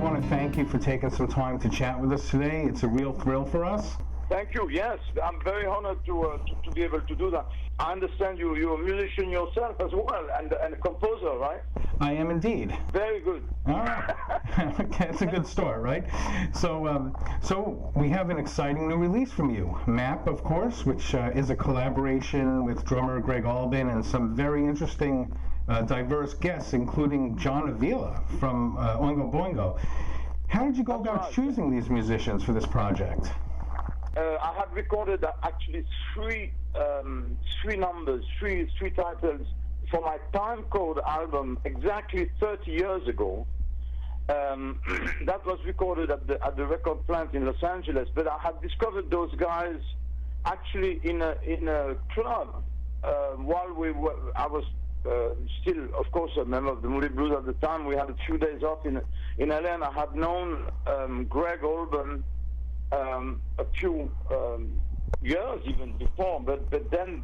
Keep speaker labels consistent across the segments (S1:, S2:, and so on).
S1: want to thank you for taking some time to chat with us today. It's a real thrill for us.
S2: Thank you. Yes, I'm very honored to be able to do that. I understand you're a musician yourself as well, and a composer, right?
S1: I am indeed.
S2: Very good.
S1: All right. Okay, that's a good start, right? So, so we have an exciting new release from you, Map, of course, which is a collaboration with drummer Greg Albin and some very interesting, diverse guests, including John Avila from Oingo Boingo. How did you go about choosing these musicians for this project?
S2: I had recorded actually three numbers, three titles for my Time Code album exactly 30 years ago. That was recorded at the record plant in Los Angeles. But I had discovered those guys actually in a club while I was still, of course, a member of the Moody Blues at the time. We had a few days off in LA, and I had known Greg Albin a few years even before, but then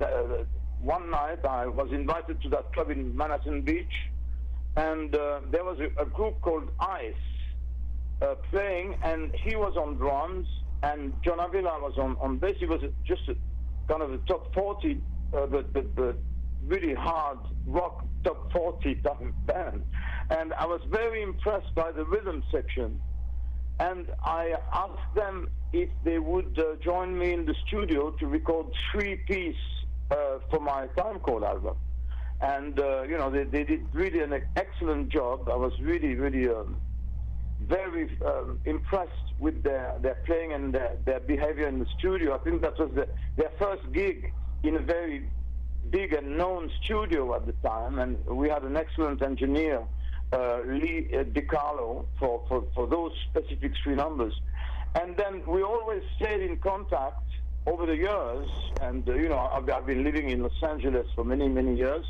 S2: one night I was invited to that club in Manhattan Beach, and there was a group called Ice playing, and he was on drums, and John Avila was on bass. He was just kind of a top 40, but really hard rock top 40 type of band, and I was very impressed by the rhythm section. And I asked them if they would join me in the studio to record 3-piece for my Time Code album. And, you know, they did really an excellent job. I was really, really very impressed with their playing and their behavior in the studio. I think that was their first gig in a very big and known studio at the time. And we had an excellent engineer, Lee DiCarlo, for those specific 3 numbers. And then we always stayed in contact over the years, and you know, I've been living in Los Angeles for many, many years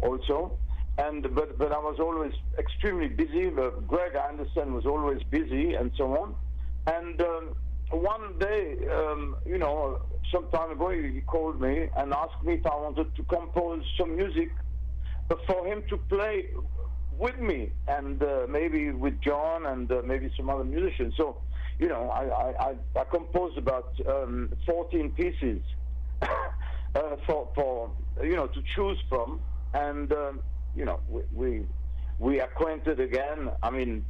S2: also, and but I was always extremely busy. Greg, I understand, was always busy and so on. And one day, you know, some time ago, he called me and asked me if I wanted to compose some music for him to play with me, and maybe with John and maybe some other musicians. So, you know, I composed about 14 pieces for you know, to choose from, and you know, we acquainted again. I mean,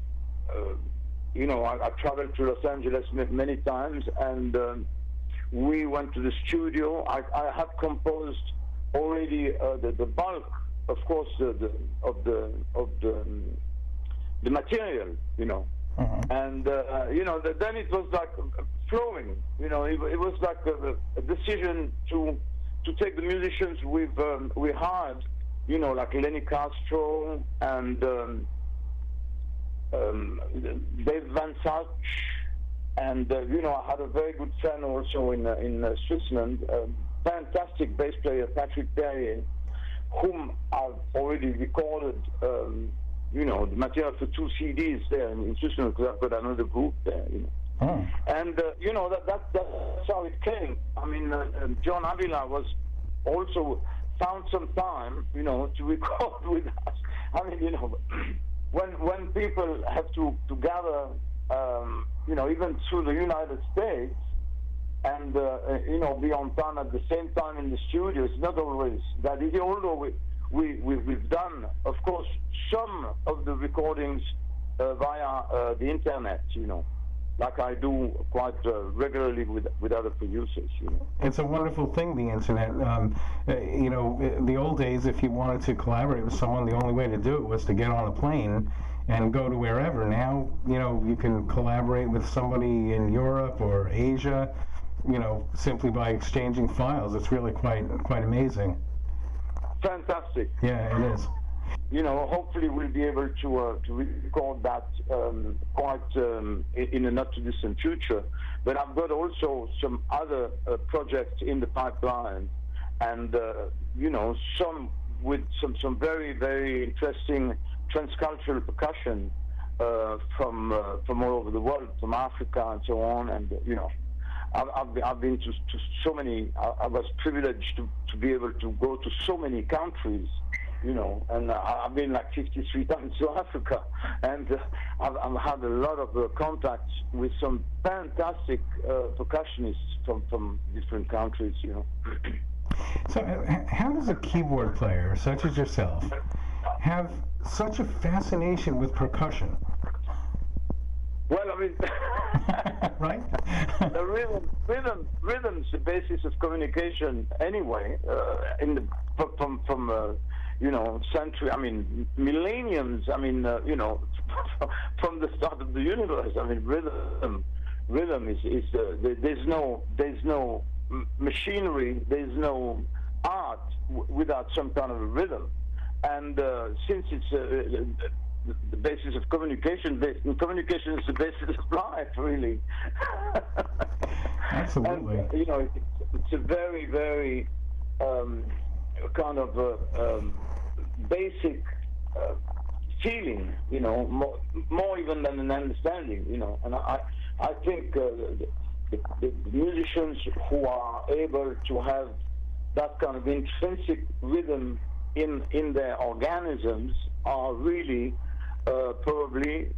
S2: you know, I traveled to Los Angeles many times, and we went to the studio. I had composed already the bulk, of course, of the material, you know, and you know, then it was like flowing, you know. It was like a decision to take the musicians we hired, you know, like Lenny Castro and Dave Van Salch, and you know, I had a very good friend also in Switzerland, fantastic bass player Patrick Perrier, whom I've already recorded, you know, the material for 2 CDs there in Switzerland, because I've got another group there, you know. Oh. And, you know, that's how it came. I mean, John Avila was also found some time, you know, to record with us. I mean, you know, when people have to gather, you know, even through the United States, and you know, be on time at the same time in the studio, it's not always that easy. Although we've done, of course, some of the recordings via the internet, you know, like I do quite regularly with other producers, you know.
S1: It's a wonderful thing, the internet. You know, the old days, if you wanted to collaborate with someone, the only way to do it was to get on a plane and go to wherever. Now, you know, you can collaborate with somebody in Europe or Asia, you know, simply by exchanging files. It's really quite amazing.
S2: Fantastic.
S1: Yeah, it is.
S2: You know, hopefully we'll be able to record that quite in a not too distant future. But I've got also some other projects in the pipeline, and you know, some with some very, very interesting transcultural percussion from all over the world, from Africa and so on. And you know, I've been to so many. I was privileged to be able to go to so many countries and I've been like 53 times to Africa, and I've had a lot of contacts with some fantastic percussionists from different countries,
S1: So how does a keyboard player such as yourself have such a fascination with percussion?
S2: Well, I mean,
S1: right?
S2: the rhythm's the basis of communication anyway. From century, I mean, millenniums. I mean, from the start of the universe. I mean, rhythm is there's no machinery. There's no art without some kind of a rhythm, and since it's the basis of communication, communication is the basis of life, really.
S1: Absolutely.
S2: And, it's a very, very kind of basic feeling, more even than an understanding, and I think the musicians who are able to have that kind of intrinsic rhythm in their organisms are really probably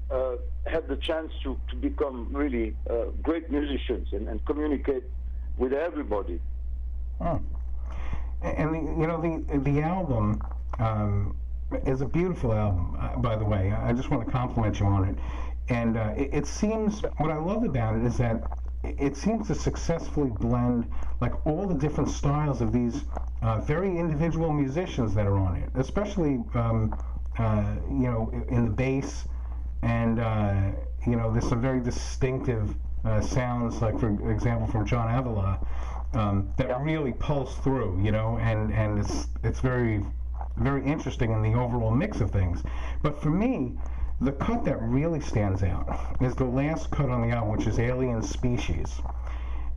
S2: had the chance to become really great musicians and communicate with everybody.
S1: Oh. And the album is a beautiful album, by the way. I just want to compliment you on it. And it seems, what I love about it is that it seems to successfully blend like all the different styles of these very individual musicians that are on it, especially in the bass, and there's some very distinctive sounds, like for example from John Avila, that really pulse through, and it's very, very interesting in the overall mix of things. But for me, the cut that really stands out is the last cut on the album, which is Alien Species.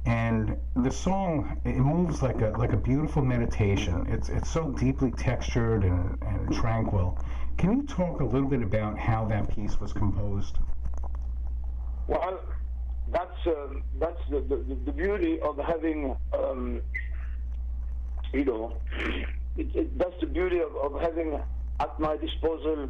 S1: And the song, it moves like a beautiful meditation. It's so deeply textured and tranquil. Can you talk a little bit about how that piece was composed?
S2: Well, that's the beauty of having that's the beauty of having at my disposal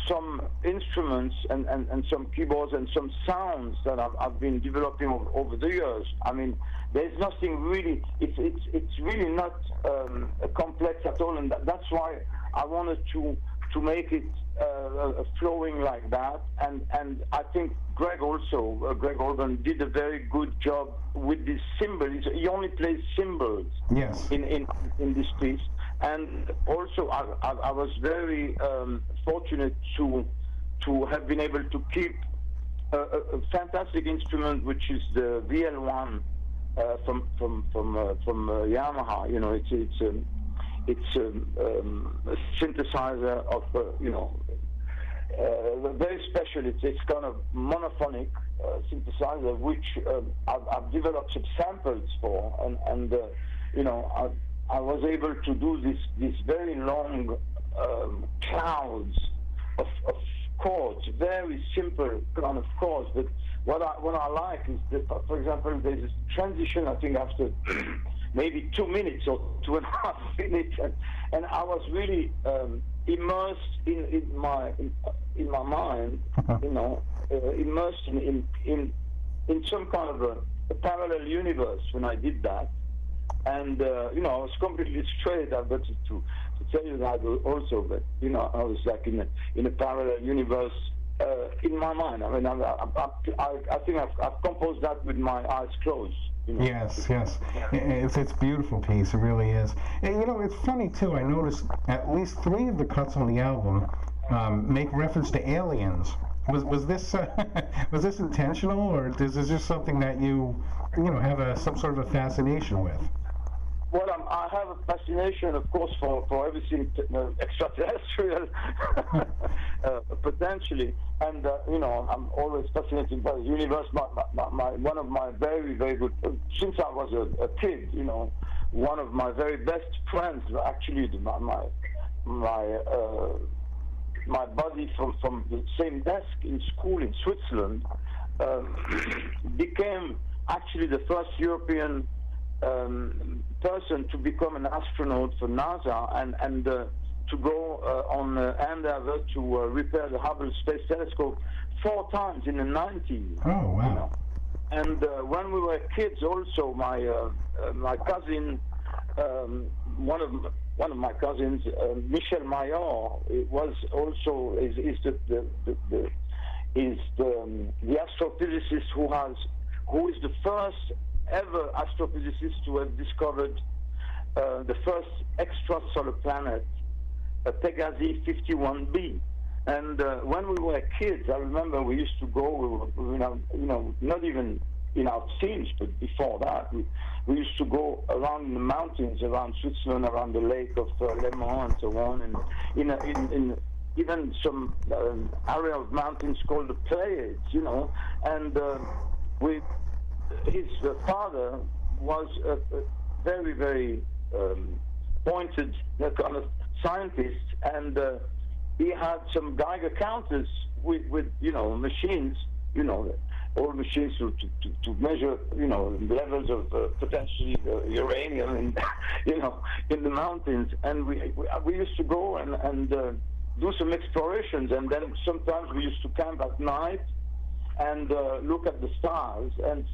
S2: some instruments and some keyboards and some sounds that I've been developing over the years. I mean, there's nothing really. It's really not complex at all, and that's why I wanted to make it flowing like that. And I think Greg Orban did a very good job with this cymbal. He only plays cymbals.
S1: Yes.
S2: In this piece. And also, I was very fortunate to have been able to keep a fantastic instrument, which is the VL1 from Yamaha. It's a synthesizer of very special. It's kind of monophonic synthesizer, which I've developed some samples for, and I was able to do this very long clouds of chords, very simple kind of chords. But what I like is that, for example, there's this transition, I think, after maybe 2 minutes or 2.5 minutes, and I was really immersed in my mind, immersed in some kind of a parallel universe when I did that. And I was completely straight. I've got to tell you that also. But I was like in a parallel universe in my mind. I mean, I think I've composed that with my eyes closed.
S1: Yes. It's a beautiful piece. It really is. And, it's funny too. I noticed at least 3 of the cuts on the album make reference to aliens. Was this was this intentional, or is this just something that you have some sort of a fascination with?
S2: Well, I have a fascination, of course, for everything extraterrestrial, potentially, and I'm always fascinated by the universe. One of my very, very good, since I was a kid, one of my very best friends, actually, my buddy from the same desk in school in Switzerland, became actually the first European person to become an astronaut for NASA, and to go on Endeavour to repair the Hubble Space Telescope 4 times in the 90s.
S1: Oh, wow.
S2: You know? And when we were kids, also my cousin, one of my cousins, Michel Mayor, was also is the astrophysicist who is the first ever astrophysicist to have discovered the first extrasolar planet, Pegasi 51b. And when we were kids, I remember we used to go, not even in our teens, but before that, we used to go around the mountains, around Switzerland, around the lake of Le Mans and so on, and in even some area of mountains called the Pleiades, you know. And his father was a very, very pointed kind of scientist, and he had some Geiger counters with machines, all machines to measure, levels of potentially uranium, and in the mountains. And we used to go and do some explorations, and then sometimes we used to camp at night and look at the stars, and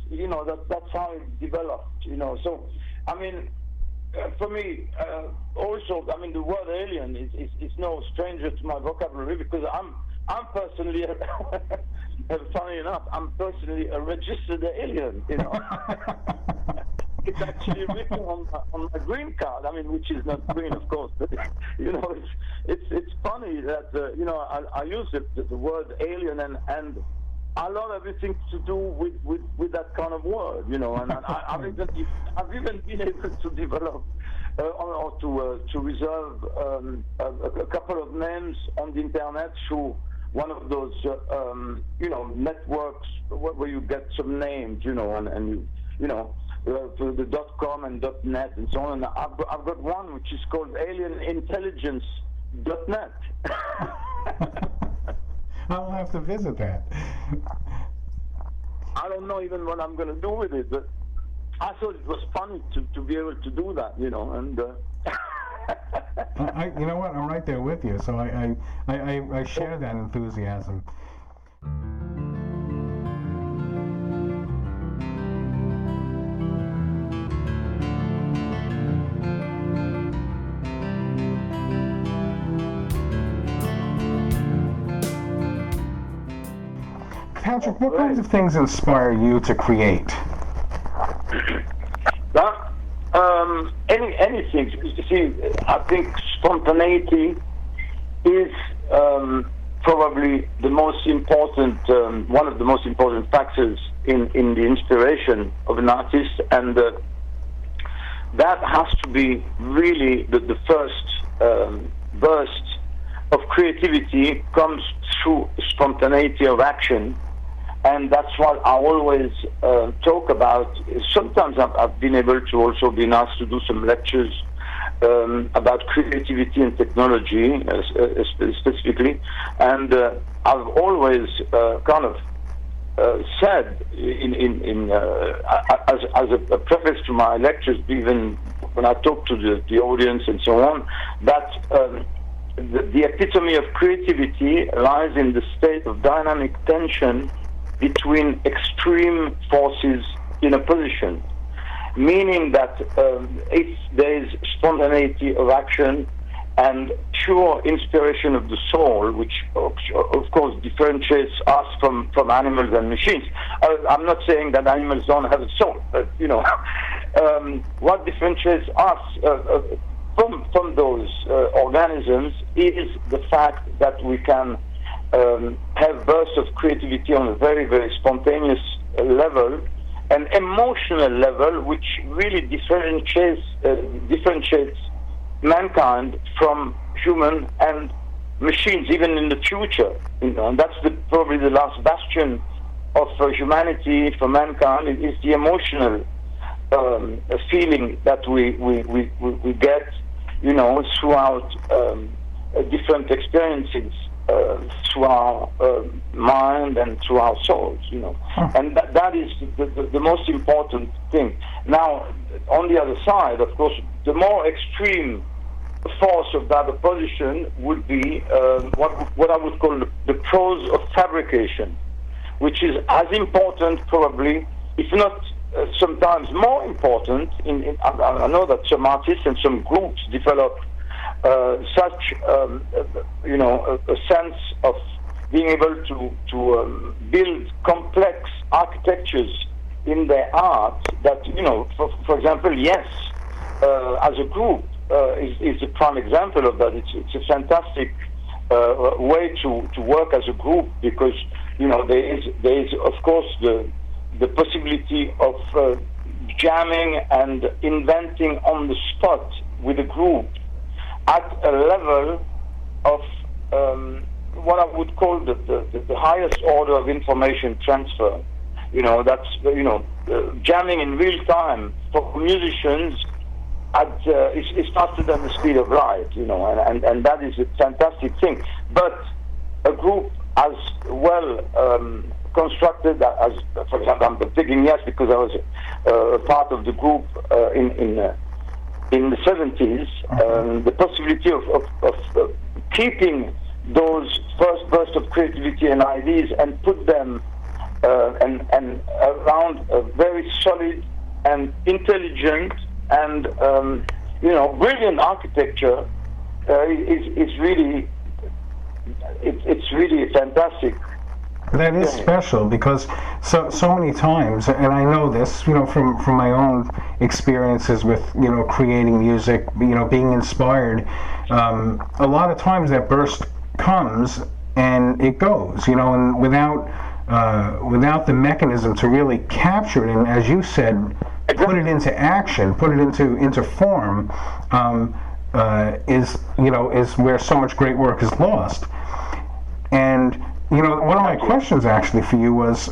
S2: that's how it developed. So I mean, for me, also, I mean, the word alien is no stranger to my vocabulary, because I'm personally, funny enough, I'm personally a registered alien. It's actually written on my green card. I mean, which is not green, of course, but it's funny that I use the word alien, and I love everything to do with that kind of word, and I've even been able to develop or to reserve a couple of names on the internet through one of those networks where you get some names, and to the .com and .net and so on. And I've got one which is called alienintelligence.net.
S1: I'll have to visit that.
S2: I don't know even what I'm going to do with it, but I thought it was funny to be able to do that, and...
S1: you know what? I'm right there with you, so I share that enthusiasm. Patrick, what kinds of things inspire you to create?
S2: Anything. You see, I think spontaneity is probably the most important, one of the most important factors in the inspiration of an artist, and that has to be really the first burst of creativity comes through spontaneity of action. And that's what I always talk about. Sometimes I've been able to also been asked to do some lectures about creativity and technology specifically. And I've always kind of said as a preface to my lectures, even when I talk to the audience and so on, that the epitome of creativity lies in the state of dynamic tension between extreme forces in opposition, meaning that if there is spontaneity of action and pure inspiration of the soul, which of course differentiates us from animals and machines. I'm not saying that animals don't have a soul, but what differentiates us from those organisms is the fact that we can have bursts of creativity on a very, very spontaneous level, an emotional level, which really differentiates mankind from human and machines, even in the future. And that's probably the last bastion of humanity for mankind. It is the emotional feeling that we get, throughout different experiences. Through our mind and through our souls, and that is the most important thing. Now, on the other side, of course, the more extreme force of that opposition would be what I would call the prose of fabrication, which is as important, probably, if not sometimes more important. I know that some artists and some groups develop such, a sense of being able to build complex architectures in their art that, for example, Yes, as a group, is a prime example of that. It's a fantastic way to work as a group, because there is of course the possibility of jamming and inventing on the spot with a group at a level of what I would call the highest order of information transfer. That's jamming in real time for musicians is faster than the speed of light, and that is a fantastic thing. But a group as well constructed as, for example, I'm thinking Yes because I was a part of the group in the 70s. The possibility of keeping those first bursts of creativity and ideas and put them and around a very solid and intelligent and brilliant architecture is really it's really fantastic.
S1: That is special, because so many times, and I know this, from my own experiences with creating music, being inspired. A lot of times that burst comes and it goes, and without the mechanism to really capture it, and as you said, put it into action, put it into form, is where so much great work is lost. And one of my questions actually for you was,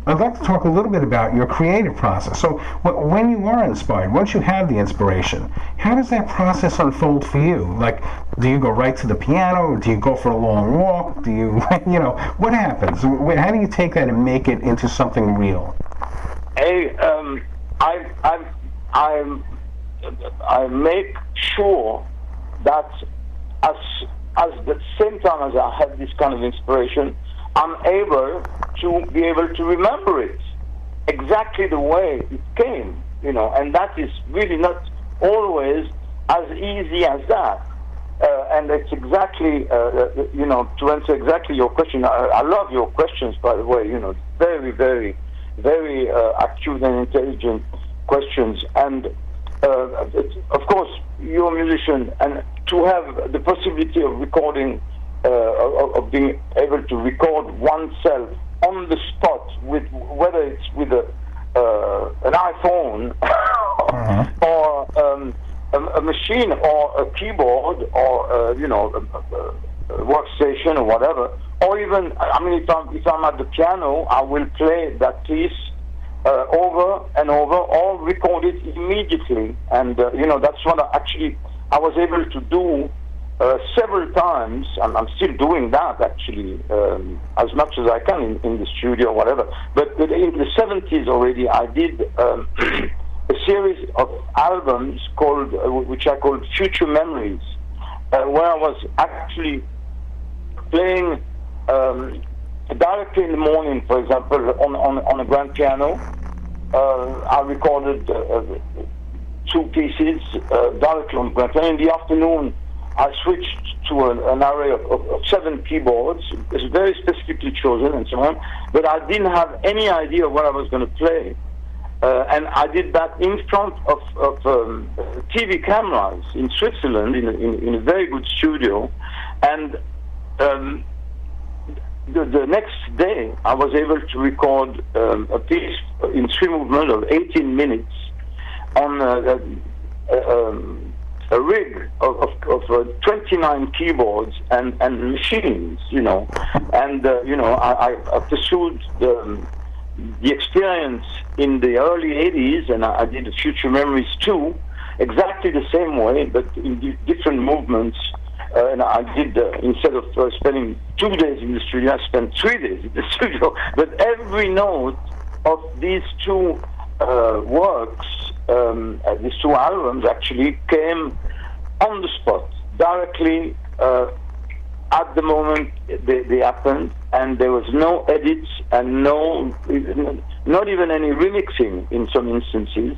S1: I'd like to talk a little bit about your creative process. So when you are inspired, once you have the inspiration, how does that process unfold for you? Like, do you go right to the piano, or do you go for a long walk? Do you, what happens? How do you take that and make it into something real?
S2: I make sure that as the same time as I have this kind of inspiration, I'm able to remember it exactly the way it came, and that is really not always as easy as that. And it's exactly, to answer exactly your question. I love your questions, by the way. Very, very, very acute and intelligent questions. And of course, you're a musician, and to have the possibility of recording, of being able to record oneself on the spot, with whether it's with an iPhone or a machine or a keyboard or a workstation or whatever, or even, if I'm at the piano, I will play that piece over and over, or record it immediately. And that's what I was able to do several times. I'm still doing that actually, as much as I can in the studio or whatever. But in the 70s already, I did a series of albums which I called Future Memories, where I was actually playing directly in the morning, for example, on a grand piano. I recorded 2 pieces directly on the grand piano. In the afternoon, I switched to an array of 7 keyboards. It's very specifically chosen and so on, but I didn't have any idea what I was going to play. And I did that in front of TV cameras in Switzerland, in a very good studio. And the next day, I was able to record a piece in 3 movements of 18 minutes on a rig of 29 keyboards and machines, And I pursued the experience in the early 80s, and I did Future Memories too, exactly the same way, but in different movements. And I did, instead of spending 2 days in the studio, I spent 3 days in the studio. But every note of these 2 works these two albums actually came on the spot, directly at the moment they happened, and there was no edits and not even any remixing in some instances,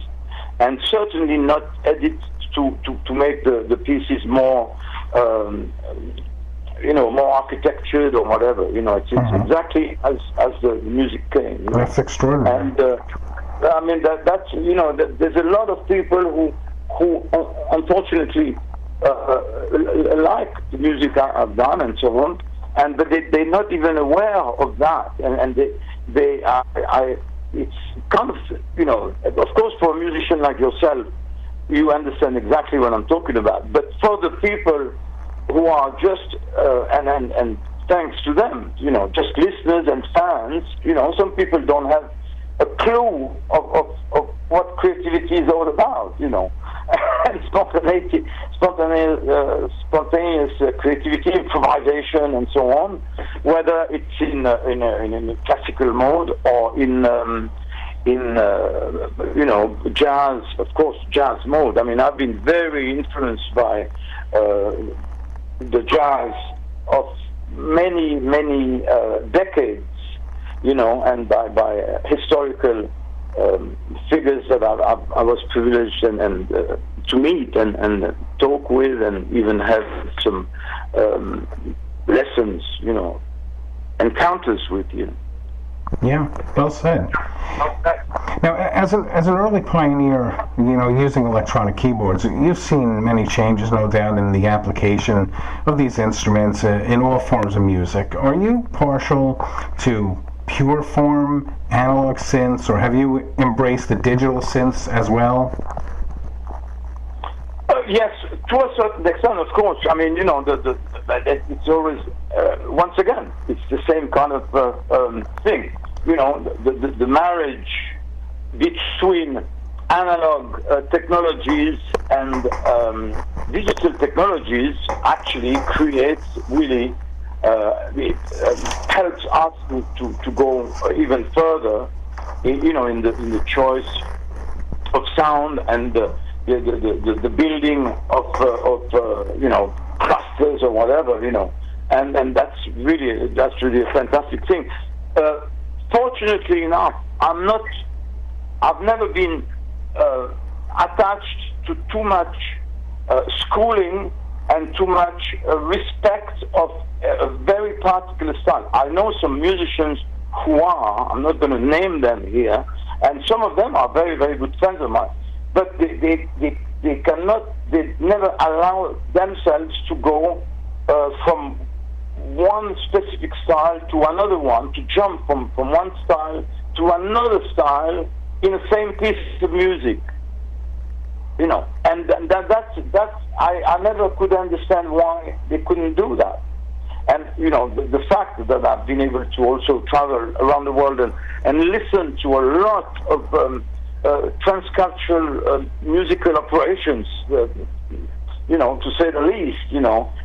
S2: and certainly not edits to make the pieces more more architectured or whatever. It's exactly as the music came.
S1: That's extraordinary.
S2: And I mean that's there's a lot of people who unfortunately like the music I've done and so on, but they're not even aware of that, and it's kind of of course for a musician like yourself, you understand exactly what I'm talking about. But for the people who are just and thanks to them, just listeners and fans, some people don't have a clue of what creativity is all about, and spontaneous creativity, improvisation, and so on, whether it's in a classical mode or in jazz, of course, jazz mode. I mean, I've been very influenced by the jazz of many decades, and by historical figures that I was privileged and to meet and talk with, and even have some lessons, encounters with.
S1: Yeah, well said. Now, as an early pioneer, using electronic keyboards, you've seen many changes, no doubt, in the application of these instruments in all forms of music. Are you partial to pure form analog synths, or have you embraced the digital synths as well?
S2: Yes, to a certain extent, of course. I mean, it's always, once again, it's the same kind of thing. The marriage between analog technologies and digital technologies actually creates really, it helps us to go even further, in the choice of sound and the building of clusters or whatever, and that's really a fantastic thing. Fortunately enough, I've never been attached to too much schooling and too much respect of a very particular style. I know some musicians who are, I'm not going to name them here, and some of them are very, very good friends of mine, but they never allow themselves to go from one specific style to another one, to jump from one style to another style in the same piece of music, and that's I never could understand why they couldn't do that. And the fact that I've been able to also travel around the world and listen to a lot of transcultural musical operations, to say the least,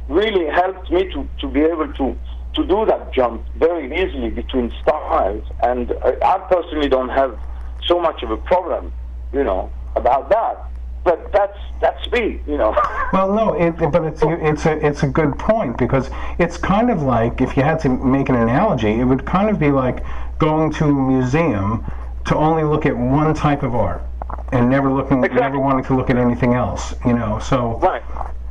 S2: really helped me to be able to do that jump very easily between styles. And I personally don't have so much of a problem, about that. But that's me,
S1: Well, no, but it's a good point, because it's kind of like, if you had to make an analogy, it would kind of be like going to a museum to only look at one type of art and never wanting to look at anything else, So
S2: right.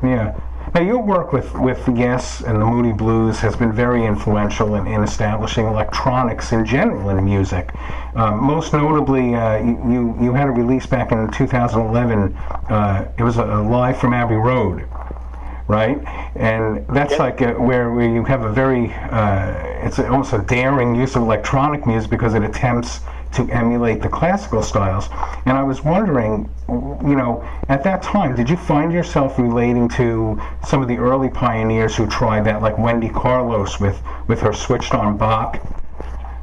S1: Yeah. Now, your work with Yes and the Moody Blues has been very influential in establishing electronics in general in music. Most notably, you had a release back in 2011. It was a Live from Abbey Road, right? And that's like where you have a very, it's almost a daring use of electronic music because it attempts to emulate the classical styles. And I was wondering, at that time, did you find yourself relating to some of the early pioneers who tried that, like Wendy Carlos with her switched on Bach?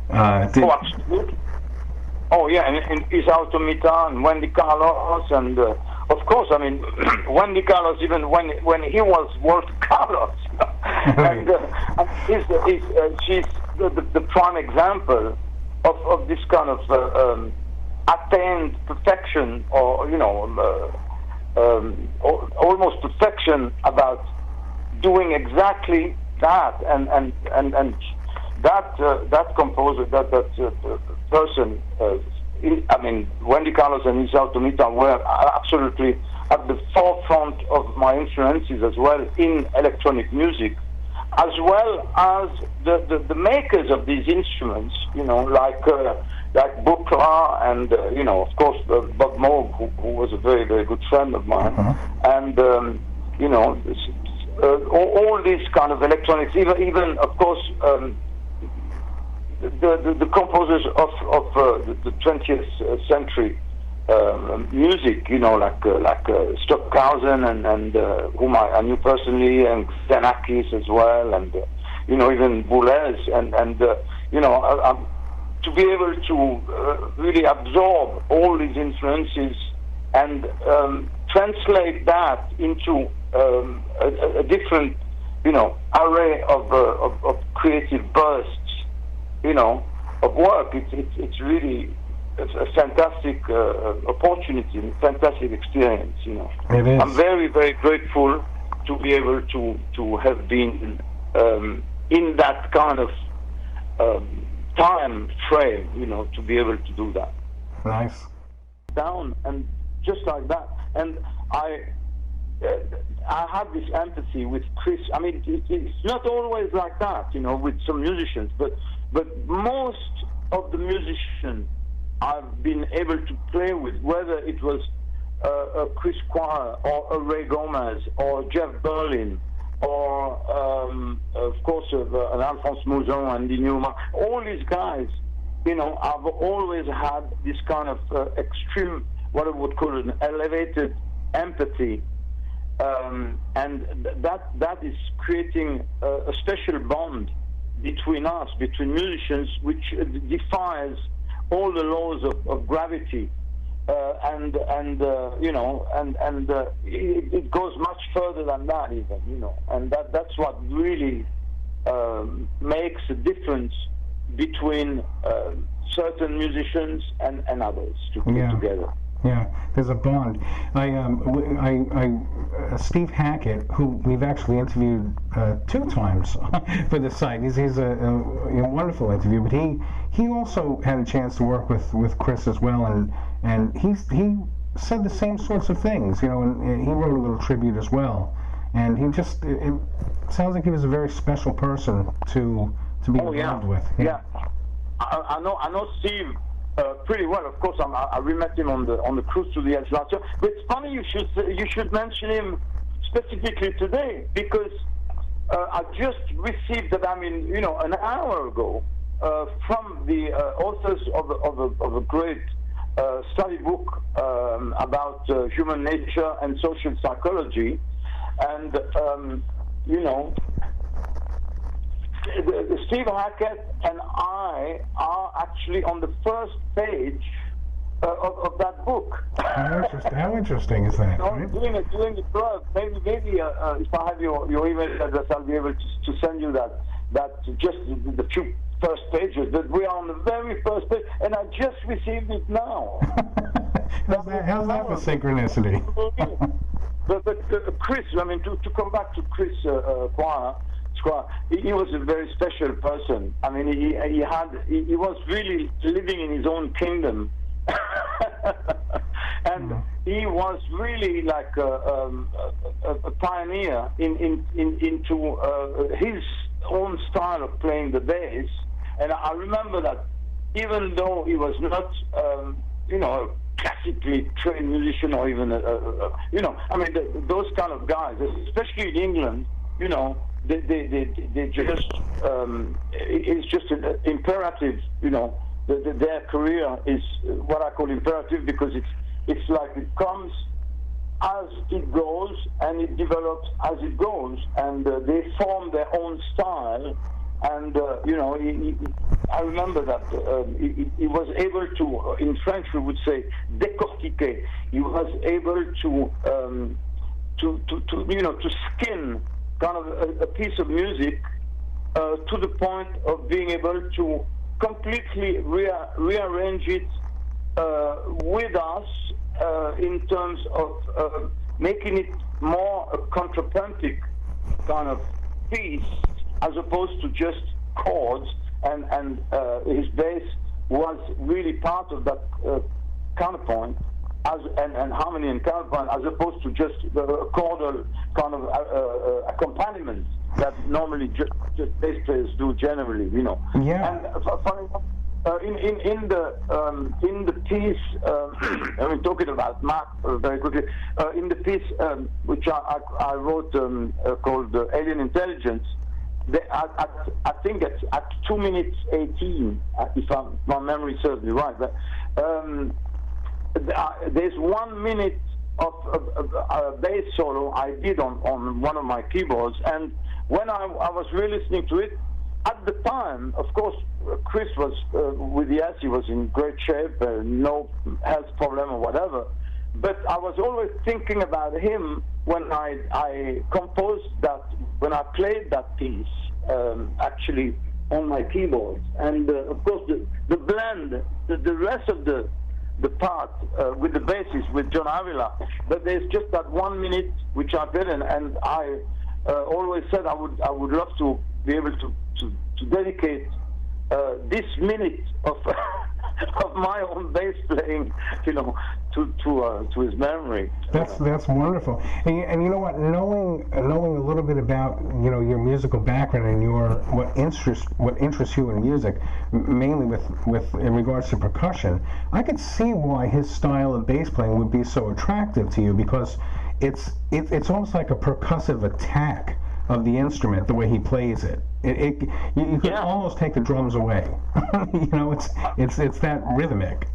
S2: Absolutely. Oh, yeah, and Is Automita and Wendy Carlos, and of course, I mean, Wendy Carlos, even when he was Walter Carlos, and she's the prime example of this kind of attained perfection, or almost perfection about doing exactly that, and that composer, that person, Wendy Carlos and Isao Tomita were absolutely at the forefront of my influences as well in electronic music, as well as the makers of these instruments, like Bukla and of course Bob Moog, who was a very, very good friend of mine, and all these kind of electronics, even of course the composers of the 20th century music, like Stockhausen and whom I knew personally, and Xenakis as well, and even Boulez, and to be able to really absorb all these influences and translate that into a different array of creative bursts of work. It's really a fantastic opportunity, a fantastic experience.
S1: It is.
S2: I'm very, very grateful to be able to have been in that kind of time frame, to be able to do that.
S1: Nice.
S2: Down and just like that, and I have this empathy with Chris. I mean, it's not always like that, with some musicians, but most of the musicians I've been able to play with, whether it was a Chris Squire or a Ray Gomez or Jeff Berlin or of course an Alphonse Mouzon and Andy Newman, all these guys, I've always had this kind of extreme, what I would call an elevated empathy, and that is creating a special bond between us, between musicians, which defies all the laws of gravity, it goes much further than that even, and that's what really makes a difference between certain musicians and others to put together.
S1: Yeah, there's a bond. Steve Hackett, who we've actually interviewed 2 times for this site. He's a wonderful interview, but he also had a chance to work with Chris as well, and he said the same sorts of things, and he wrote a little tribute as well. And it sounds like he was a very special person to be involved with.
S2: Yeah. I know Steve pretty well. Of course, I met him on the cruise to the Edge last year. But it's funny you should mention him specifically today, because I just received that, an hour ago, from the authors of a great study book about human nature and social psychology, and Steve Hackett and I are actually on the first page of that book.
S1: How interesting is that? Right?
S2: Doing the plug. Maybe if I have your email address, I'll be able to send you that just the few first pages. But we are on the very first page, and I just received it now.
S1: How's that for synchronicity?
S2: But Chris, to come back to Chris Squire, he was a very special person. He was really living in his own kingdom, and he was really like a pioneer into his own style of playing the bass. And I remember that even though he was not, a classically trained musician, or even those kind of guys, especially in England, they just it's just an imperative, their career is what I call imperative, because it's like it comes as it goes and it develops as it goes, and they form their own style. And I remember that he was able to, in French we would say, décortiquer. He was able to skin kind of a piece of music to the point of being able to completely rearrange it with us in terms of making it more a contrapuntic kind of piece as opposed to just chords, and his bass was really part of that counterpoint and harmony and counterpoint, as opposed to just chordal kind of accompaniment that normally just bass players do generally, you know.
S1: Yeah.
S2: And funny enough, in the piece, I mean, talking about Mark very quickly, in the piece which I wrote called Alien Intelligence, I think it's at 2 minutes 18, if my memory serves me right. But there's 1 minute of a bass solo I did on one of my keyboards, and when I was re-listening to it, at the time, of course, Chris was with the he was in great shape, no health problem or whatever. But I was always thinking about him when I composed that, when I played that piece, actually on my keyboard. And of course, the blend, the rest of the part with the basses with John Avila, but there's just that 1 minute which I did, and I always said I would love to be able to dedicate this minute of of my own bass playing, you know, to his memory.
S1: That's wonderful. And you know what? Knowing a little bit about, you know, your musical background and what interests you in music, mainly with in regards to percussion, I could see why his style of bass playing would be so attractive to you, because it's almost like a percussive attack of the instrument, the way he plays it. You could almost take the drums away. You know, it's that rhythmic.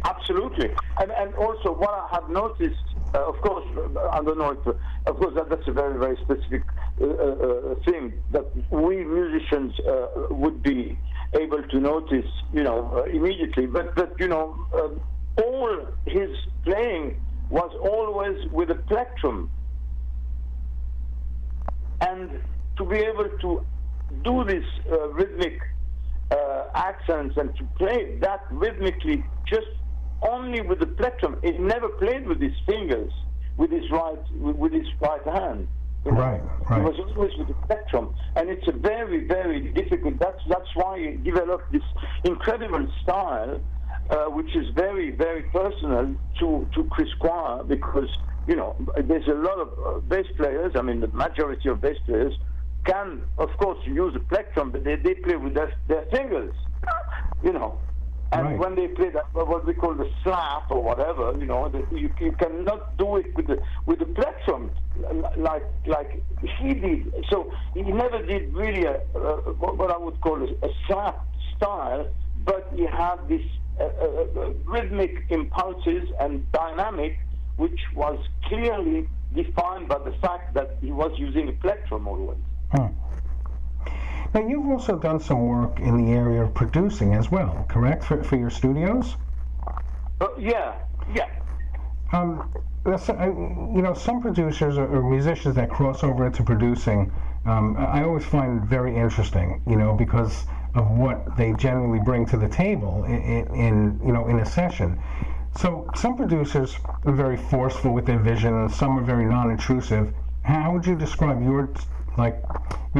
S2: Absolutely, and also what I have noticed, of course, I don't know if, of course, that's a very, very specific thing that we musicians would be able to notice, you know, immediately. But you know, all his playing was always with a plectrum. And to be able to do this rhythmic accents and to play that rhythmically just only with the plectrum, he never played with his fingers, with his right hand. You know?
S1: Right.
S2: He was always with the plectrum, and it's a very, very difficult. That's why he developed this incredible style, which is very, very personal to Chris Squire, because, you know, there's a lot of bass players. I mean, the majority of bass players can, of course, use a plectrum, but they play with their fingers, you know. And when they play that, what we call the slap or whatever, you know, you cannot do it with the plectrum like he did. So he never did really what I would call a slap style, but he had this rhythmic impulses and dynamic, which was clearly defined by the fact that he was using a plectrum always.
S1: Now, you've also done some work in the area of producing as well, correct, for your studios?
S2: Yeah.
S1: You know, some producers or musicians that cross over into producing, I always find very interesting, you know, because of what they generally bring to the table in a session. So some producers are very forceful with their vision, and some are very non-intrusive. How would you describe your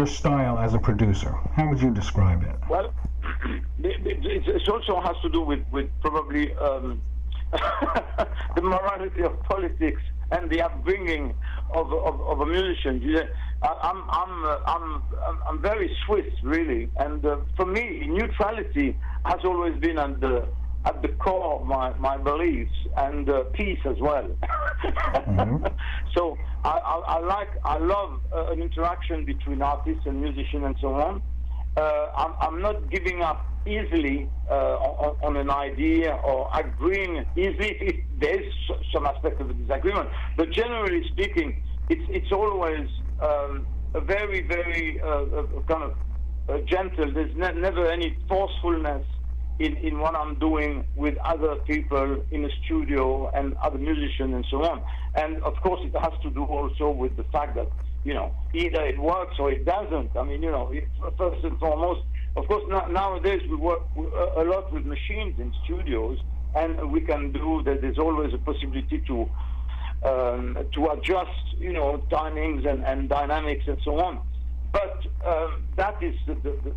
S1: style as a producer? How would you describe it?
S2: Well, it also has to do with probably the morality of politics and the upbringing of a musician. I'm very Swiss, really, and for me, neutrality has always been at the core of my beliefs, and peace as well. Mm-hmm. So I love an interaction between artists and musicians and so on. I'm not giving up easily on an idea or agreeing easily. There's some aspect of a disagreement, but generally speaking, it's always a very, very kind of gentle. There's never any forcefulness in what I'm doing with other people in a studio and other musicians and so on. And of course it has to do also with the fact that, you know, either it works or it doesn't. I mean, you know, first and foremost, Of course, nowadays we work a lot with machines in studios, and we can do that. There's always a possibility to adjust, timings and dynamics and so on. But that is the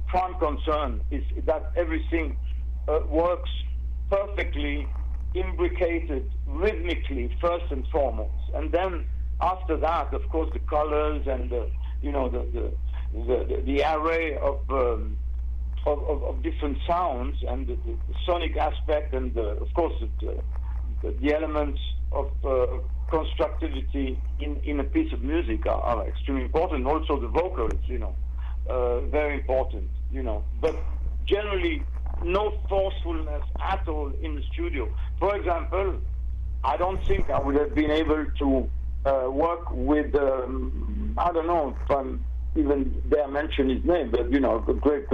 S2: prime concern, is that everything works perfectly, imbricated, rhythmically, first and foremost. And then after that, of course, the colors and the array of different sounds and the sonic aspect and of course the elements of constructivity in a piece of music are extremely important. Also the vocals, very important, But generally, no forcefulness at all in the studio. For example, I don't think I would have been able to work with, I don't know if I'm even dare mention his name, but, a great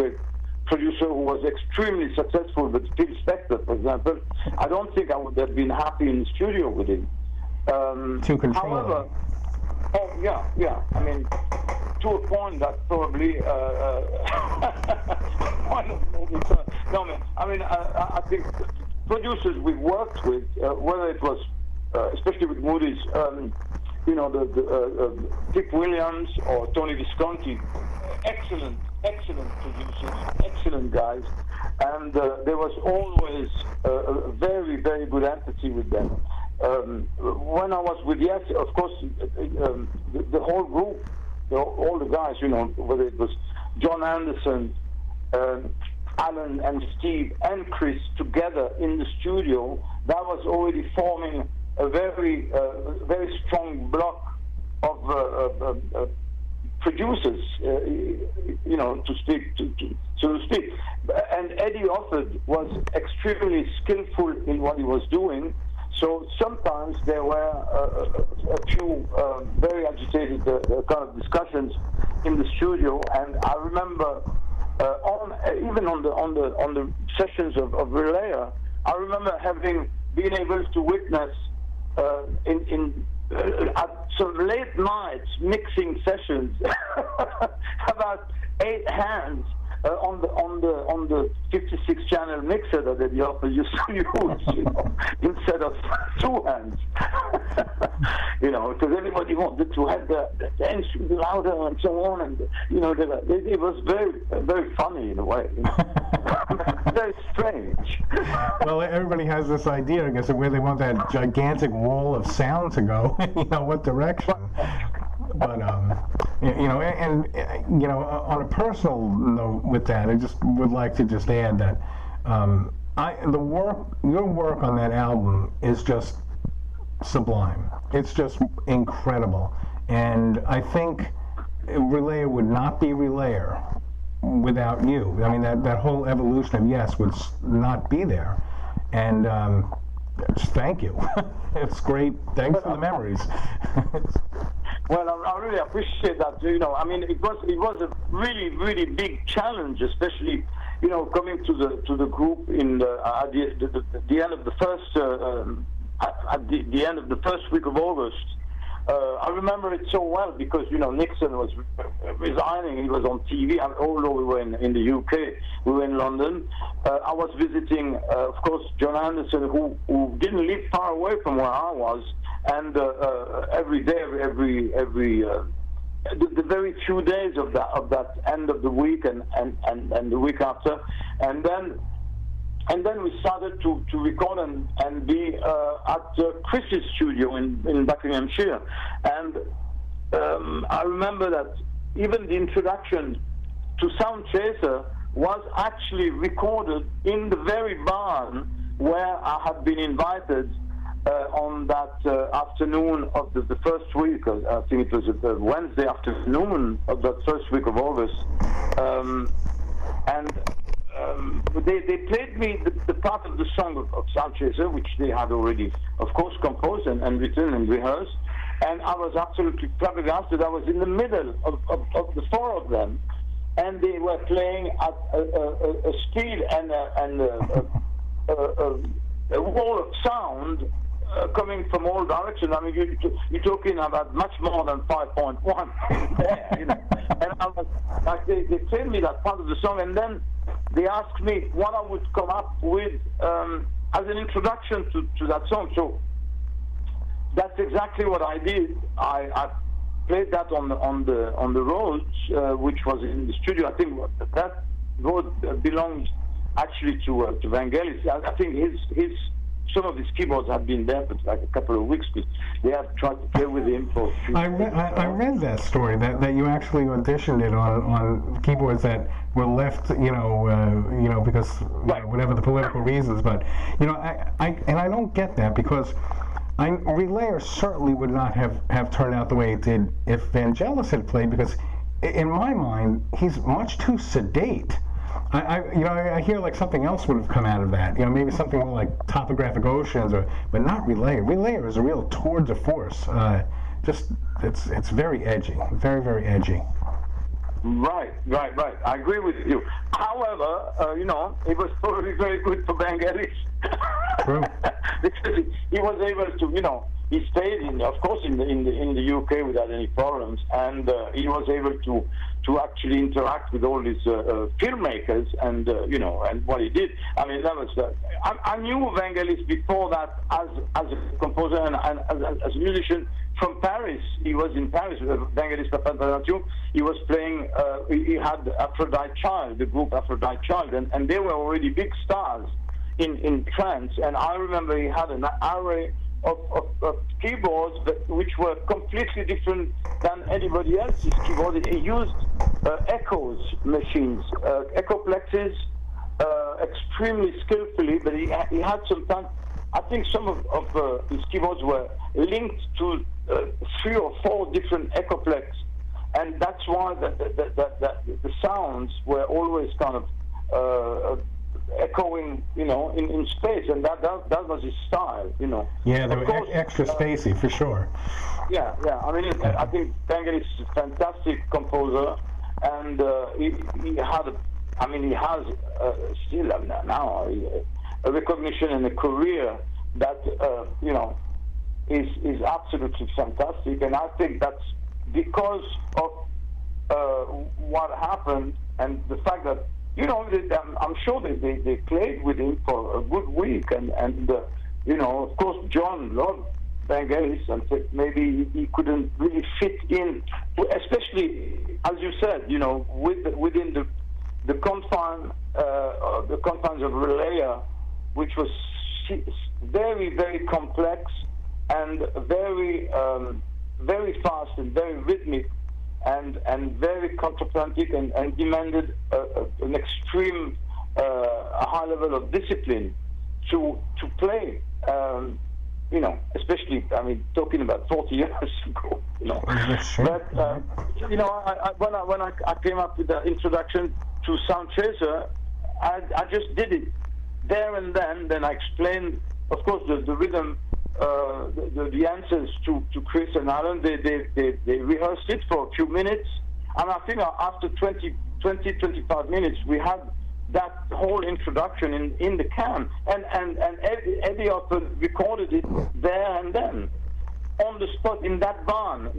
S2: producer who was extremely successful, but Phil Spector, for example, I don't think I would have been happy in the studio with him.
S1: Too controlling.
S2: However, yeah. I mean, to a point that probably, I think producers we've worked with, whether it was, especially with Moody's, Dick Williams or Tony Visconti, excellent producers, excellent guys, and there was always a very, very good empathy with them. When I was with Yes, of course, the whole group, all the guys, whether it was John Anderson, Alan and Steve and Chris together in the studio, that was already forming a very, very strong block of producers, to speak, so to speak. And Eddie Offord was extremely skillful in what he was doing. So sometimes there were a few very agitated kind of discussions in the studio, and I remember even on the sessions of Relayer, I remember having been able to witness at some late nights mixing sessions about 8 hands on the 56 channel mixer that the offer used to use, instead of 2 hands, because everybody wanted to have the instrument louder and so on, and it was very, very funny in a way, very strange.
S1: Well, everybody has this idea, I guess, of where they want that gigantic wall of sound to go, what direction. But on a personal note with that, I just would like to just add that your work on that album is just sublime. It's just incredible, and I think Relayer would not be Relayer without you. I mean, that whole evolution of Yes would not be there, and just thank you. It's great. Thanks for the memories.
S2: Well, I really appreciate that. I mean, it was a really, really big challenge, especially, coming to the group in at the end of the first at the end of the first week of August. I remember it so well because Nixon was resigning. He was on TV, and although we were in the UK, we were in London. I was visiting, of course, John Anderson, who didn't live far away from where I was, and every day, the very few days of that end of the week and the week after, and then we started to record and be at Chris's studio in Buckinghamshire. And I remember that even the introduction to Sound Chaser was actually recorded in the very barn where I had been invited on that afternoon of the first week. I think it was the Wednesday afternoon of that first week of August. They played me the part of the song of Sound Chaser, which they had already, of course, composed and written and rehearsed. And I was absolutely flabbergasted. I was in the middle of the 4 of them, and they were playing at a speed and a wall of sound coming from all directions. I mean, you're talking about much more than 5.1 there, And I was like, they played me that part of the song, and then they asked me what I would come up with as an introduction to that song. So that's exactly what I did. I played that on the road, which was in the studio. I think that road belongs actually to Vangelis. I think some of his keyboards have been there for like a couple of weeks because they have tried to play with him for a few
S1: I read that story that you actually auditioned it on keyboards that were left, because
S2: Right.
S1: whatever the political reasons. But I don't get that because Relayer certainly would not have turned out the way it did if Vangelis had played, because in my mind he's much too sedate. I hear like something else would have come out of that. Maybe something more like Topographic Oceans, but not Relayer. Relayer is a real tour de force. It's very edgy, very, very edgy.
S2: Right. I agree with you. However, it was probably very good for Vangelis.
S1: True.
S2: Because he was able to, he stayed of course, in the UK without any problems, and he was able to actually interact with all these filmmakers, and and what he did. I mean, that was. I knew Vangelis before that as a composer and as a musician from Paris. He was in Paris with Vangelis Papandreou. He was playing. He had Aphrodite Child, the group Aphrodite Child, and they were already big stars in France. And I remember he had an array of keyboards which were completely different than anybody else's keyboard. He used echoes machines, echoplexes, extremely skillfully, but he had some time. I think some of his keyboards were linked to 3 or 4 different echoplex, and that's why the sounds were always kind of echoing, in space, and that was his style,
S1: Yeah, they were extra spacey for sure.
S2: Yeah. I mean, I think Vangelis is a fantastic composer, and he has still now a recognition and a career that is absolutely fantastic, and I think that's because of what happened and the fact that. I'm sure they played with him for a good week, and of course, John loved Vangelis and said maybe he couldn't really fit in, especially as you said, within the confines of Relayer, which was very, very complex and very, very fast and very rhythmic. And very contrapuntic and demanded an extreme, a high level of discipline to play. Especially, talking about 40 years ago. But when I came up with the introduction to Sound Chaser, I just did it there and then. Then I explained, of course, the rhythm. The answers to Chris and Alan, they rehearsed it for a few minutes, and I think after 25 minutes we had that whole introduction in the can, and Eddie often recorded it there and then on the spot in that barn.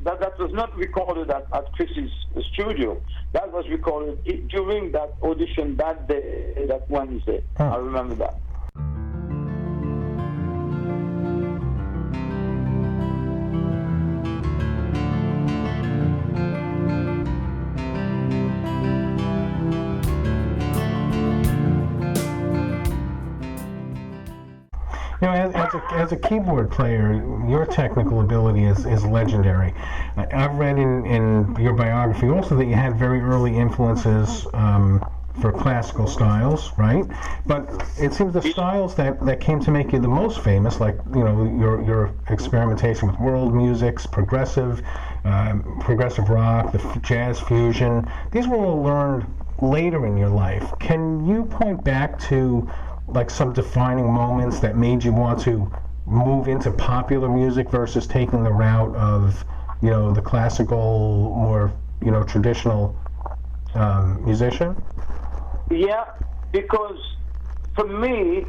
S2: That was not recorded at Chris's studio. That was recorded during that audition that day, that Wednesday. I remember that.
S1: As a keyboard player, your technical ability is legendary. I've read in your biography also that you had very early influences for classical styles, right? But it seems the styles that came to make you the most famous, like your experimentation with world musics, progressive rock, the jazz fusion, these were all learned later in your life. Can you point back to like some defining moments that made you want to move into popular music versus taking the route of the classical, more traditional musician?
S2: Yeah, because for me,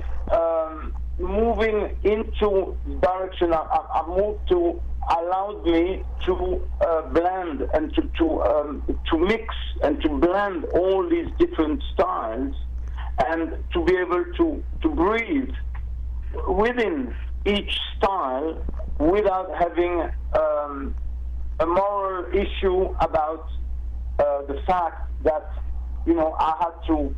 S2: moving into direction, I moved to allowed me to blend and to mix and to blend all these different styles, and to be able to breathe within each style without having a moral issue about the fact that, you know, I had to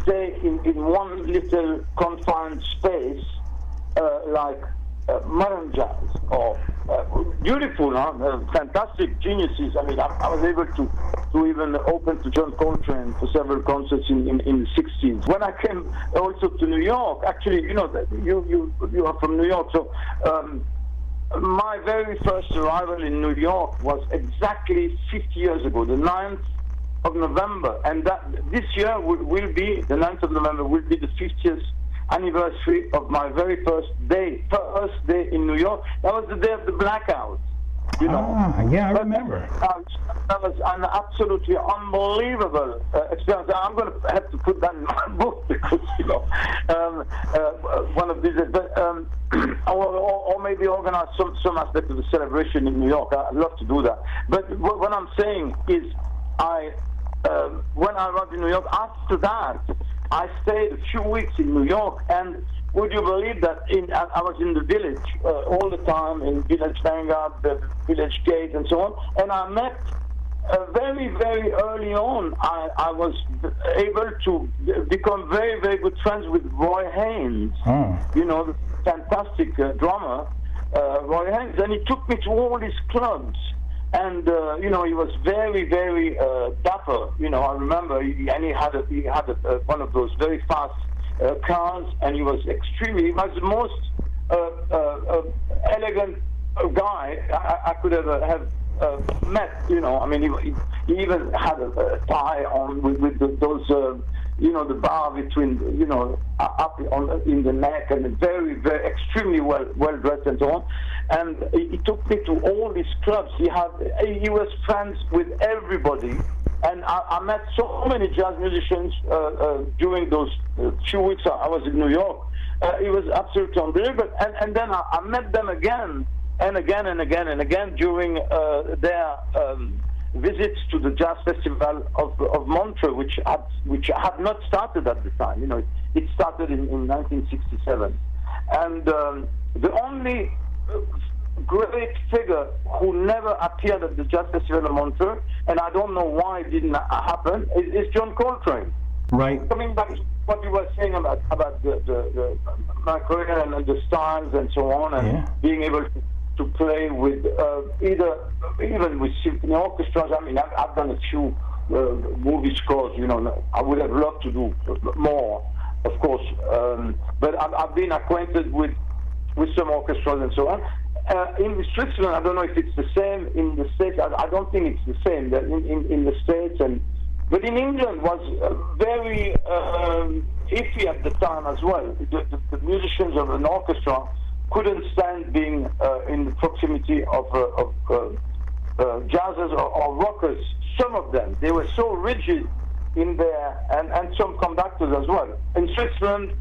S2: stay in one little confined space like modern jazz, or beautiful, fantastic geniuses. I mean, I was able to even open to John Coltrane for several concerts in the 60s. When I came also to New York, actually, you know, you are from New York, so my very first arrival in New York was exactly 50 years ago, the 9th of November, and that this year will be, the 9th of November will be the 50th anniversary of my very first day in New York. That was the day of the blackout, you know.
S1: Yeah, I remember.
S2: That was an absolutely unbelievable experience. I'm going to have to put that in my book, because, you know, one of these, or maybe organize some aspect of the celebration in New York. I'd love to do that. But what I'm saying is, when I arrived in New York, after that, I stayed a few weeks in New York, and would you believe that I was in the village all the time, in Village Vanguard, the Village Gate, and so on, and I met very, very early on, I was able to become very, very good friends with Roy Haynes, you know, the fantastic drummer, Roy Haynes, and he took me to all these clubs. And you know, he was very, very dapper. You know, I remember, he had one of those very fast cars, and he was the most elegant guy I could ever have met. You know, I mean, he even had a tie on with those. You know, the bar between, you know, up in the neck, and very, very extremely well dressed and so on. And he took me to all these clubs. He was friends with everybody, and I met so many jazz musicians during those few weeks I was in New York. It was absolutely unbelievable. And then I met them again and again and again and again during their visits to the Jazz Festival of Montreux, which had not started at the time. You know, it started in 1967. And the only great figure who never appeared at the Jazz Festival of Montreux, and I don't know why it didn't happen, is John Coltrane.
S1: Right.
S2: Coming back to what you were saying about the my career and the styles and so on, and being able to play with even with symphony orchestras. I mean, I've done a few movie scores. You know, I would have loved to do more, of course, but I've been acquainted with some orchestras and so on. In Switzerland, I don't know if it's the same in the States. I don't think it's the same in the States, but in England was very iffy at the time as well. The musicians of an orchestra couldn't stand being in the proximity of jazzers or rockers. Some of them, they were so rigid in there, and some conductors as well. In Switzerland,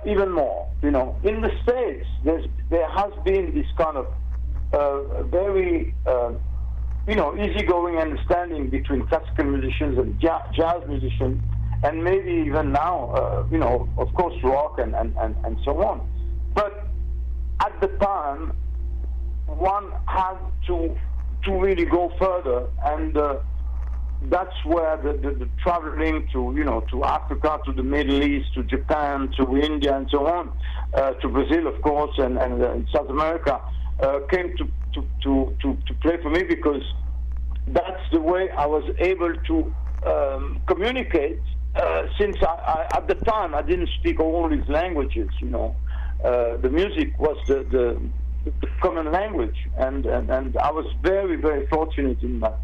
S2: even more. You know, in the States, there has been this kind of very easygoing understanding between classical musicians and jazz musicians, and maybe even now, of course, rock and so on. But at the time, one had to really go further, and that's where the traveling to Africa, to the Middle East, to Japan, to India, and so on, to Brazil, of course, and South America came to play for me, because that's the way I was able to communicate. Since I at the time I didn't speak all these languages, the music was the common language, and I was very, very fortunate in that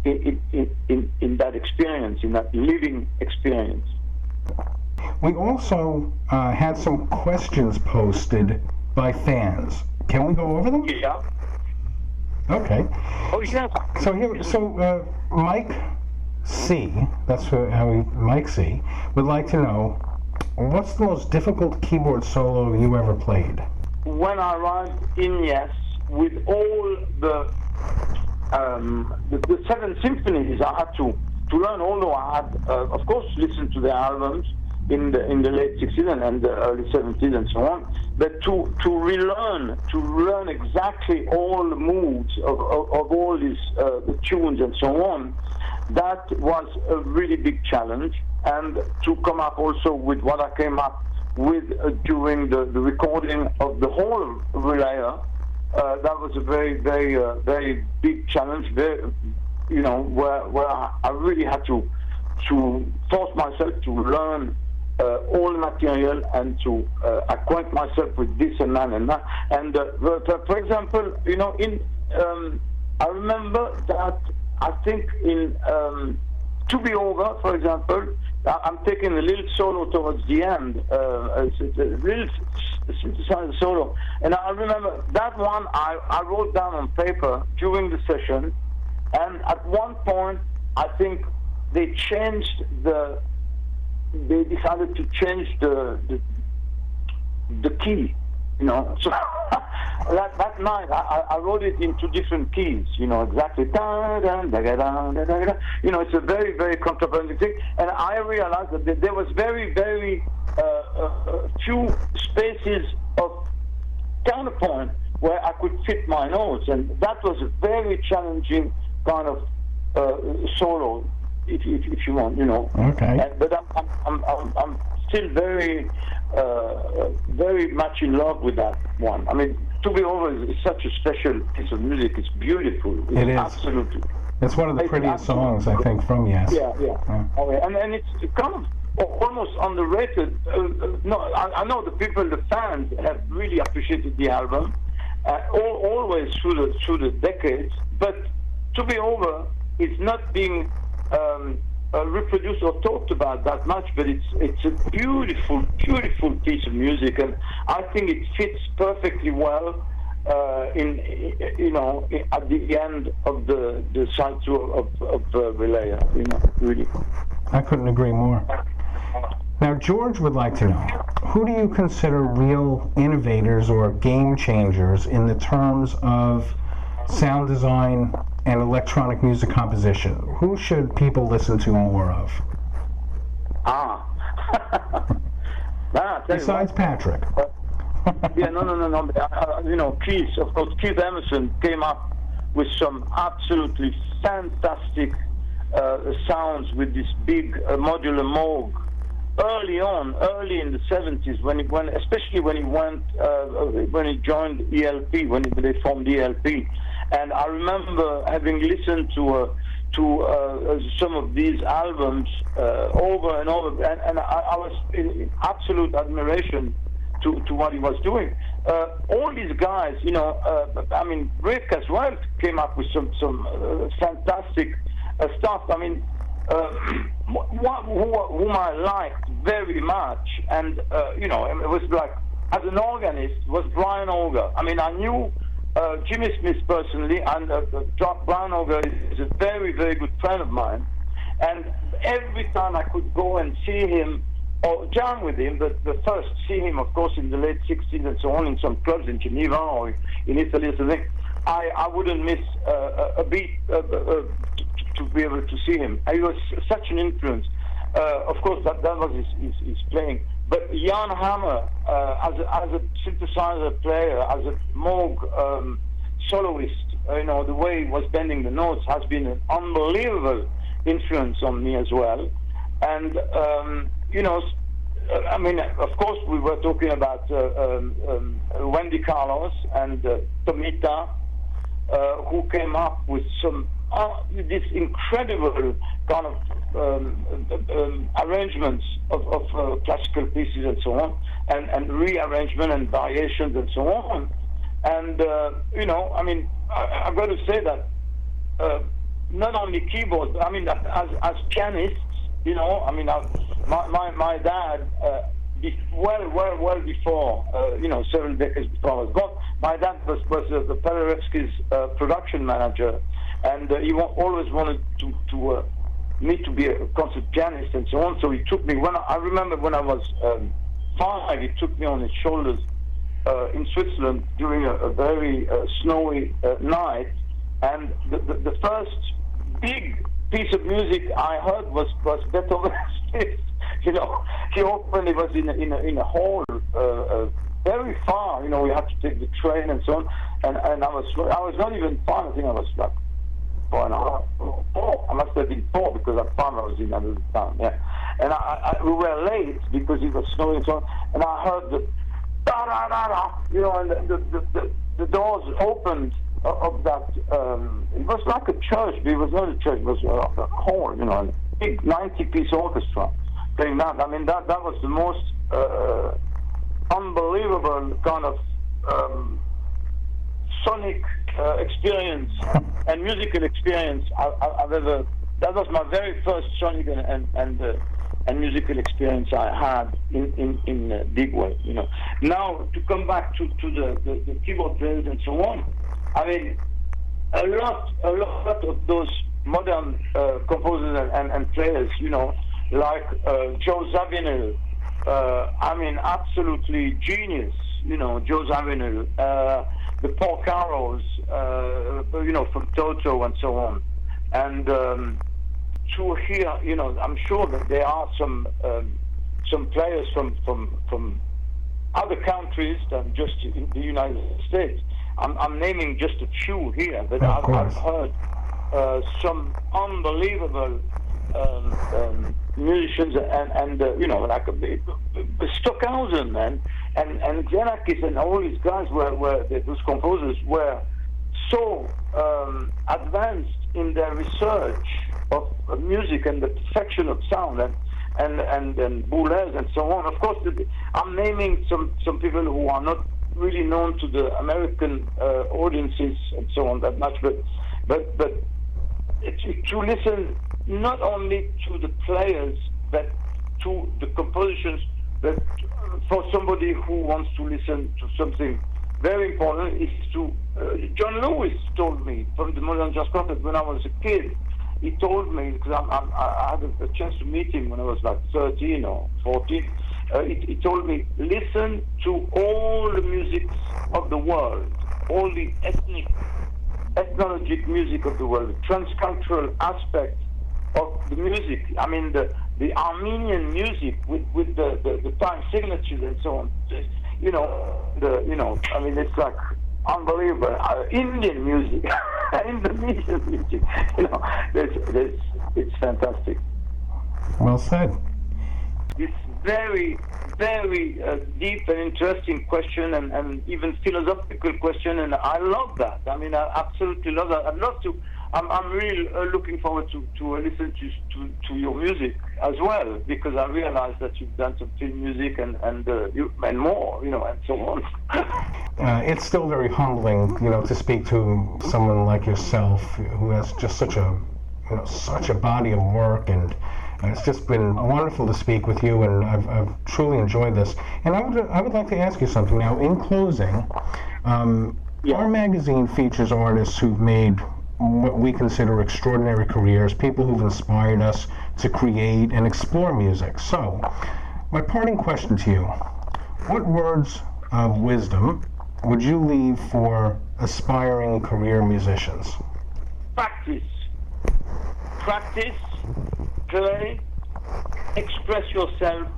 S2: in that experience, in that living experience.
S1: We also had some questions posted by fans. Can we go over them?
S2: Yeah.
S1: Okay.
S2: Oh yeah.
S1: So Mike C, that's Mike C, would like to know, what's the most difficult keyboard solo you ever played?
S2: When I arrived in Yes with all the 7 symphonies I had to learn, although I had, of course, listened to the albums in the late 60s and the early 70s and so on, but to learn exactly all the moods of all these the tunes and so on, that was a really big challenge. And to come up also with what I came up with during the recording of the whole Relayer, that was a very, very, very big challenge. Very, where I really had to force myself to learn all the material and to acquaint myself with this and that and that. And for example, I remember that I think in To Be Over, for example, I'm taking a little solo towards the end, a little synthesizer solo. And I remember that one I wrote down on paper during the session. And at one point, I think they decided to change the key, So that night I wrote it in 2 different keys, exactly. It's a very, very contrapunting thing. And I realized that there was very, very few spaces of counterpoint where I could fit my notes, and that was a very challenging kind of solo, if you want,
S1: Okay.
S2: But I'm still very, very much in love with that one. I mean, To Be Over is such a special piece of music. It's beautiful.
S1: It is.
S2: Absolutely.
S1: It's one of the prettiest songs, I think, from Yes.
S2: Yeah. Okay. And it's kind of almost underrated. No, I know the people, the fans, have really appreciated the album, always through the decades. But To Be Over is not being reproduced or talked about that much, but it's a beautiful, beautiful piece of music, and I think it fits perfectly well at the end of the side tour of Relayer. Really.
S1: I couldn't agree more. Now, George would like to know, who do you consider real innovators or game changers in the terms of sound design and electronic music composition? Who should people listen to more of? Besides Patrick.
S2: Yeah, no. Keith, of course, Keith Emerson came up with some absolutely fantastic sounds with this big modular Moog early in the 70s, especially when he joined ELP, when they formed ELP. And I remember having listened to some of these albums over and over, and I was in absolute admiration to what he was doing. All these guys, Rick as well came up with some fantastic stuff. I mean, whom I liked very much, and it was like, as an organist, was Brian Auger. I mean, I knew Jimmy Smith personally, and Brian Auger is a very, very good friend of mine. And every time I could go and see him or jam with him, but first see him, of course, in the late 60s and so on, in some clubs in Geneva or in Italy or something, I wouldn't miss a beat to be able to see him. He was such an influence. Of course, that was his playing. But Jan Hammer, as a synthesizer player, as a Moog soloist, the way he was bending the notes has been an unbelievable influence on me as well. And, of course, we were talking about Wendy Carlos and Tomita, who came up with this incredible kind of arrangements of classical pieces and so on, and rearrangement and variations and so on. And, I've got to say that not only keyboards, but as pianists, my dad, well before, several decades before I was born, my dad was the Paderewski's production manager, and he always wanted me to be a concert pianist and so on. So he took me, I remember when I was 5, he took me on his shoulders in Switzerland during a very snowy night, and the first big piece of music I heard was Beethoven's Fifth. You know, he opened. It was in a hall very far. You know, we had to take the train and so on. And I was not even 5. I think I was like 4.5, 4. I must have been 4 because at 5 I was in another town. Yeah, and we were late because it was snowing and so on. And I heard the da da da da. You know, and the doors opened of that. It was like a church, but it was not a church. It was a hall. You know, a big 90-piece orchestra playing that. I mean, that was the most unbelievable kind of sonic experience and musical experience I've ever. That was my very first sonic and musical experience I had in a big way. You know. Now to come back to the keyboard players and so on. I mean, a lot of those modern composers and players, you know, like Joe Zawinul. I mean, absolutely genius, you know, Joe Zawinul, the Paul Carrolls, you know, from Toto and so on. And to hear, you know, I'm sure that there are some players from other countries than just in the United States. I'm naming just a few here, but I've heard some unbelievable musicians and you know, like Stockhausen and Xenakis and all these guys those composers were so advanced in their research of music and the perfection of sound and Boulez and so on. Of course, I'm naming some people who are not really known to the American audiences and so on that much, but to listen not only to the players but to the compositions, but for somebody who wants to listen to something very important is to John Lewis told me from the Modern Jazz Quartet when I was a kid. He told me, because I had a chance to meet him when I was like 13 or 14. He told me, listen to all the music of the world, all the ethnologic music of the world, the transcultural aspect of the music. I mean, the Armenian music with the time signatures and so on. You know, I mean, it's like unbelievable. Indian music, Indonesian music. You know, it's fantastic.
S1: Well said.
S2: This very, very deep and interesting question and even philosophical question, and I love that. I mean, I absolutely love that. I'd love to. I'm really looking forward to listen to your music as well, because I realize that you've done some film music and more, you know, and so on.
S1: It's still very humbling, you know, to speak to someone like yourself who has just such a body of work, and it's just been wonderful to speak with you, and I've truly enjoyed this. And I would like to ask you something now. In closing, our magazine features artists who've made what we consider extraordinary careers, people who've inspired us to create and explore music. So, my parting question to you, what words of wisdom would you leave for aspiring career musicians?
S2: Practice, play, express yourself,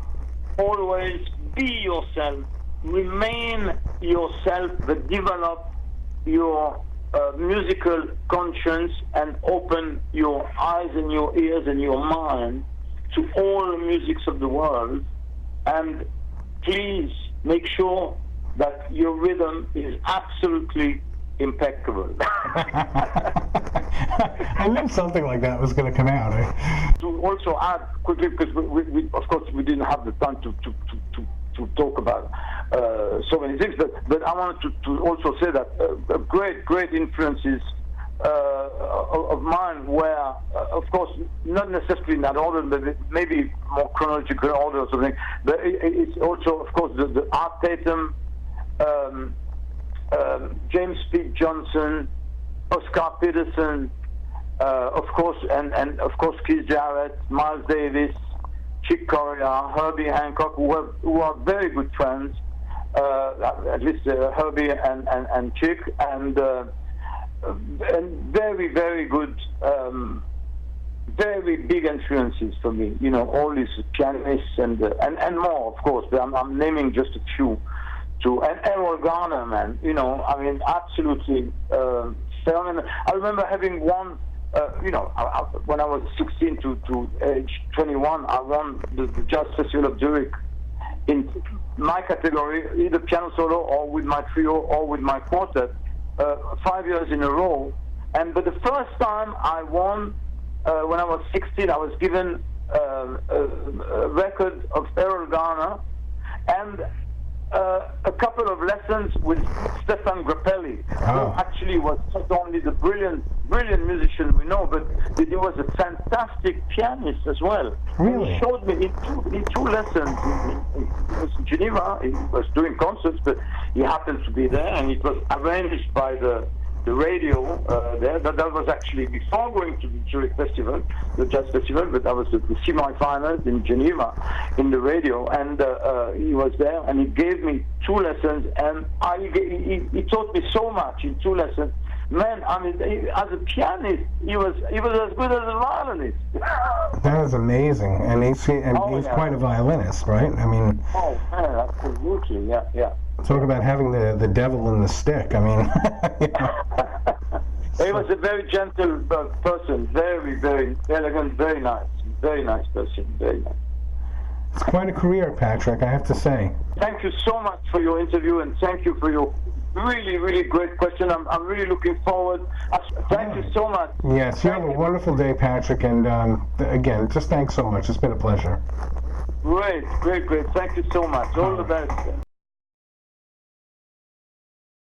S2: always be yourself, remain yourself, but develop your musical conscience and open your eyes and your ears and your mind to all the musics of the world, and please make sure that your rhythm is absolutely impeccable.
S1: I knew something like that was going to come out.
S2: To also add quickly, because we of course we didn't have the time to talk about so many things, but I wanted to also say that great influences of mine were, of course, not necessarily in that order, but maybe more chronological order or something. But it's also, of course, the Art Tatum, James P. Johnson, Oscar Peterson, of course, and of course Keith Jarrett, Miles Davis, Chick Corea, Herbie Hancock, who are very good friends. at least Herbie and Chick, and very, very good, very big influences for me. You know, all these pianists and more, of course. But I'm naming just a few. And Errol Garner, man. You know, I mean, absolutely phenomenal. I remember having won. You know, when I was 16 to age 21, I won the Jazz Festival of Zurich in my category, either piano solo or with my trio or with my quartet, 5 years in a row. But the first time I won, when I was 16, I was given a record of Errol Garner and a couple of lessons with Stefan Grappelli, who actually was not only the brilliant musician we know, but he was a fantastic pianist as well.
S1: Really?
S2: He showed me in two lessons. He was in Geneva. He was doing concerts, but he happened to be there, and it was arranged by the radio there. That was actually before going to the Zurich Festival, the Jazz Festival, but that was the semi-finals in Geneva in the radio, and he was there, and he gave me 2 lessons, and he taught me so much in 2 lessons. Man, I mean, as a pianist, he was as good as a violinist.
S1: That is amazing, and he's quite a violinist, right? I mean,
S2: oh man, absolutely, yeah.
S1: Talk about having the devil in the stick. I mean, you know.
S2: He was a very gentle person, very, very elegant, very nice person, very nice.
S1: It's quite a career, Patrick, I have to say.
S2: Thank you so much for your interview, and thank you for your really, really great question. I'm really looking forward. Thank you so much.
S1: Yes, you have a wonderful day, Patrick, and again, just thanks so much. It's been a pleasure.
S2: Great. Thank you so much. All the best.